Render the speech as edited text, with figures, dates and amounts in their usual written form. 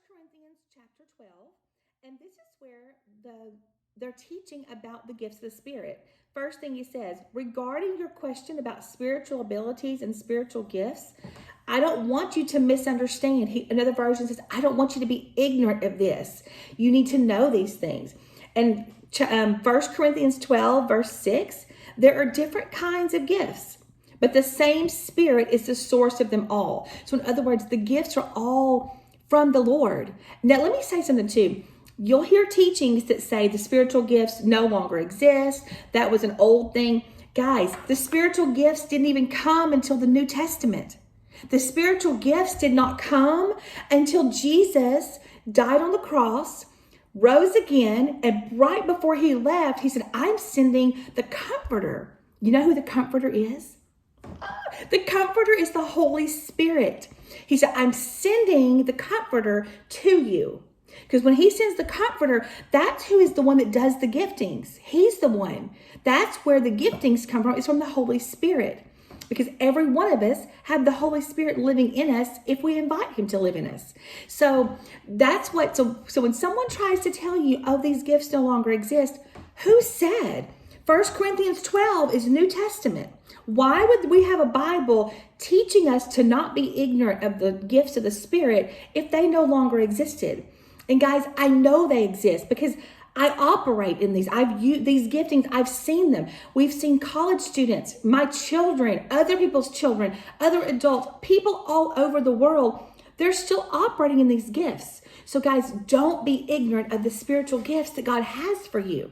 Corinthians chapter 12, and this is where they're teaching about the gifts of the Spirit. First thing he says, regarding your question about spiritual abilities and spiritual gifts, I don't want you to misunderstand. Another version says, I don't want you to be ignorant of this. You need to know these things. And 1 Corinthians 12, verse 6, there are different kinds of gifts, but the same Spirit is the source of them all. So in other words, the gifts are all from the Lord. Now, let me say something too. You'll hear teachings that say the spiritual gifts no longer exist. That was an old thing. Guys, the spiritual gifts didn't even come until the New Testament. The spiritual gifts did not come until Jesus died on the cross, rose again, and right before he left, he said, I'm sending the Comforter. You know who the Comforter is? The Comforter is the Holy Spirit. He said, I'm sending the Comforter to you. Because when he sends the Comforter, that's who is the one that does the giftings. He's the one. That's where the giftings come from. It's from the Holy Spirit. Because every one of us have the Holy Spirit living in us if we invite him to live in us. So that's what, so when someone tries to tell you, oh, these gifts no longer exist, who said? 1 Corinthians 12 is New Testament. Why would we have a Bible teaching us to not be ignorant of the gifts of the Spirit if they no longer existed? And guys, I know they exist because I operate in these. I've used these giftings. I've seen them. We've seen college students, my children, other people's children, other adults, people all over the world. They're still operating in these gifts. So guys, don't be ignorant of the spiritual gifts that God has for you.